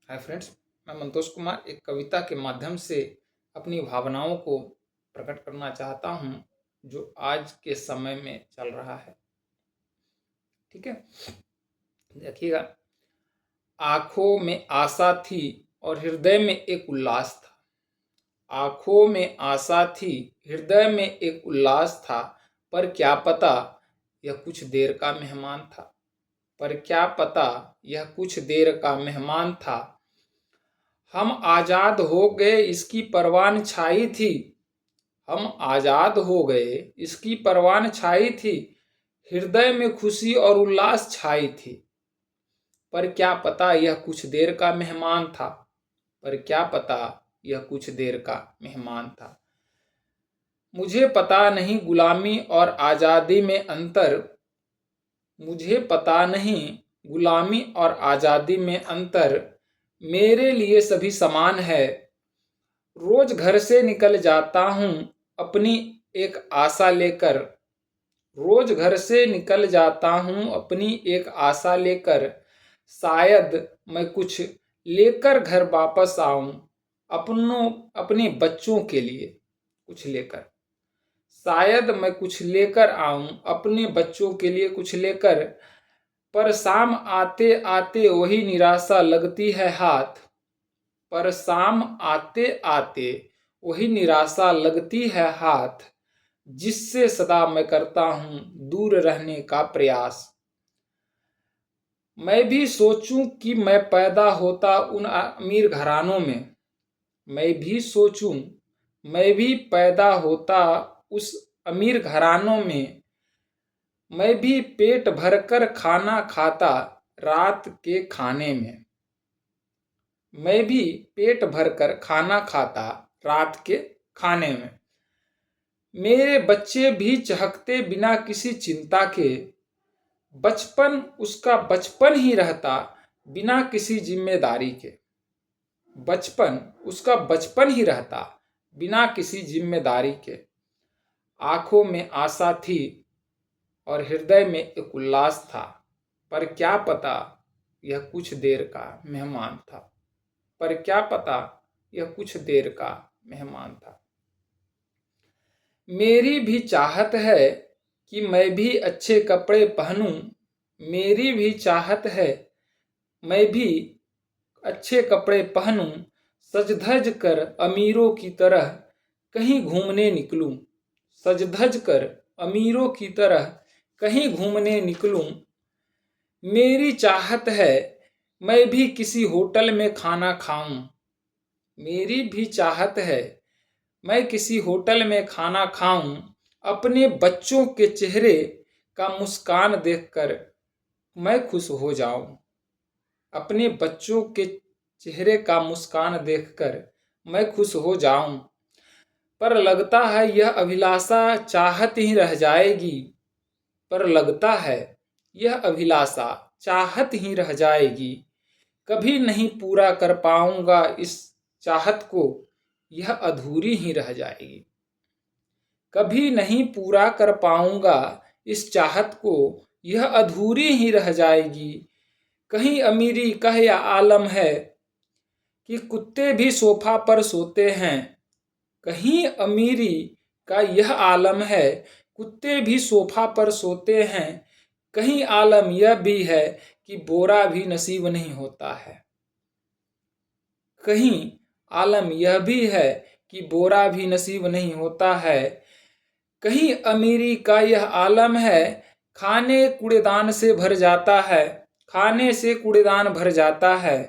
Hi friends, मैं मंतोष कुमार एक कविता के माध्यम से अपनी भावनाओं को प्रकट करना चाहता हूँ जो आज के समय में चल रहा है। ठीक है, देखिएगा। आंखों में आशा थी और हृदय में एक उल्लास था। आंखों में आशा थी, हृदय में एक उल्लास था। पर क्या पता यह कुछ देर का मेहमान था। पर क्या पता यह कुछ देर का मेहमान था। हम आजाद हो गए इसकी परवान छाई थी। हम आजाद हो गए इसकी परवान छाई थी। हृदय में खुशी और उल्लास छाई थी। पर क्या पता यह कुछ देर का मेहमान था। पर क्या पता यह कुछ देर का मेहमान था। मुझे पता नहीं गुलामी और आजादी में अंतर। मुझे पता नहीं गुलामी और आजादी में अंतर। मेरे लिए सभी समान है। रोज घर से निकल जाता हूँ अपनी एक आशा लेकर। रोज घर से निकल जाता हूँ अपनी एक आशा लेकर। शायद मैं कुछ लेकर घर वापस आऊं अपने बच्चों के लिए कुछ लेकर। शायद मैं कुछ लेकर आऊं अपने बच्चों के लिए कुछ लेकर। पर शाम आते आते वही निराशा लगती है हाथ। पर शाम आते आते वही निराशा लगती है हाथ। जिससे सदा मैं करता हूं दूर रहने का प्रयास। मैं भी सोचूं कि मैं पैदा होता उन अमीर घरानों में। मैं भी सोचूं मैं भी पैदा होता उस अमीर घरानों में। मैं भी पेट भरकर खाना खाता रात के खाने में। मैं भी पेट भरकर खाना खाता रात के खाने में। मेरे बच्चे भी चहकते बिना किसी चिंता के। बचपन उसका बचपन ही रहता बिना किसी जिम्मेदारी के। बचपन उसका बचपन ही रहता बिना किसी जिम्मेदारी के। आंखों में आशा थी और हृदय में एक उल्लास था। पर क्या पता यह कुछ देर का मेहमान था। पर क्या पता यह कुछ देर का मेहमान था। मेरी भी चाहत है कि मैं भी अच्छे कपड़े पहनूं। मेरी भी चाहत है मैं भी अच्छे कपड़े पहनूं। सज धज कर अमीरों की तरह कहीं घूमने निकलूं। सज धज कर अमीरों की तरह कहीं घूमने निकलूं। मेरी चाहत है मैं भी किसी होटल में खाना खाऊं। मेरी भी चाहत है मैं किसी होटल में खाना खाऊं। अपने बच्चों के चेहरे का मुस्कान देखकर मैं खुश हो जाऊं। अपने बच्चों के चेहरे का मुस्कान देखकर मैं खुश हो जाऊं। पर लगता है यह अभिलाषा चाहत ही रह जाएगी। पर लगता है यह अभिलाषा चाहत ही रह जाएगी। कभी नहीं पूरा कर पाऊंगा इस चाहत को, यह अधूरी ही रह जाएगी। कभी नहीं पूरा कर पाऊंगा इस चाहत को, यह अधूरी ही रह जाएगी। कहीं अमीरी का यह आलम है कि कुत्ते भी सोफा पर सोते हैं। कहीं अमीरी का यह आलम है कुत्ते भी सोफा पर सोते हैं। कहीं आलम यह भी है कि बोरा भी नसीब नहीं होता है। कहीं आलम यह भी है कि बोरा भी नसीब नहीं होता है। कहीं अमीरी का यह आलम है खाने कूड़ेदान से भर जाता है। खाने से कूड़ेदान भर जाता है।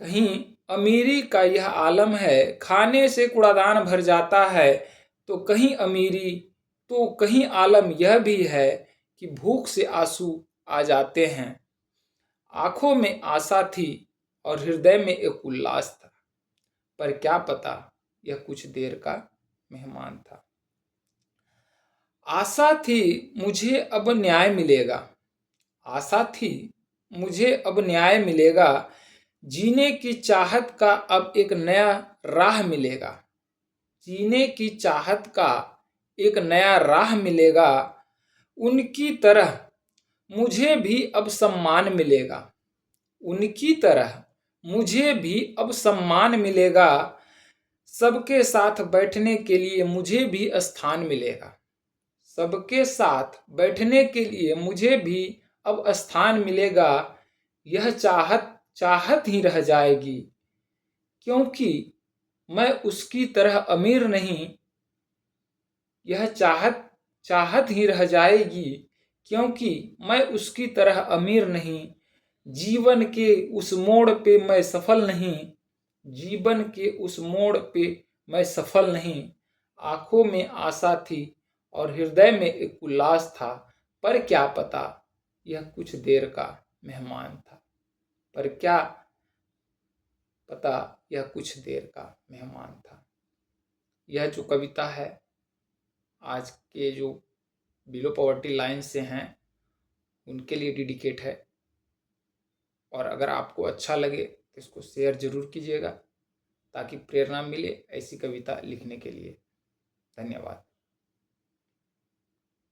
कहीं अमीरी का यह आलम है खाने से कूड़ादान भर जाता है। तो कहीं आलम यह भी है कि भूख से आंसू आ जाते हैं। आंखों में आशा थी और हृदय में एक उल्लास था। पर क्या पता यह कुछ देर का मेहमान था। आशा थी मुझे अब न्याय मिलेगा। आशा थी मुझे अब न्याय मिलेगा। जीने की चाहत का अब एक नया राह मिलेगा। जीने की चाहत का एक नया राह मिलेगा। उनकी तरह मुझे भी अब सम्मान मिलेगा। उनकी तरह मुझे भी अब सम्मान मिलेगा, सबके साथ बैठने के लिए मुझे भी स्थान मिलेगा। सबके साथ बैठने के लिए मुझे भी अब स्थान मिलेगा। यह चाहत चाहत ही रह जाएगी, क्योंकि मैं उसकी तरह अमीर नहीं। यह चाहत चाहत ही रह जाएगी, क्योंकि मैं उसकी तरह अमीर नहीं। जीवन के उस मोड़ पे मैं सफल नहीं। जीवन के उस मोड़ पे मैं सफल नहीं। आंखों में आशा थी और हृदय में एक उल्लास था, पर क्या पता यह कुछ देर का मेहमान था। पर क्या पता यह कुछ देर का मेहमान था। यह जो कविता है आज के जो बिलो पॉवर्टी लाइन से हैं उनके लिए डेडिकेट है। और अगर आपको अच्छा लगे तो इसको शेयर जरूर कीजिएगा, ताकि प्रेरणा मिले ऐसी कविता लिखने के लिए। धन्यवाद।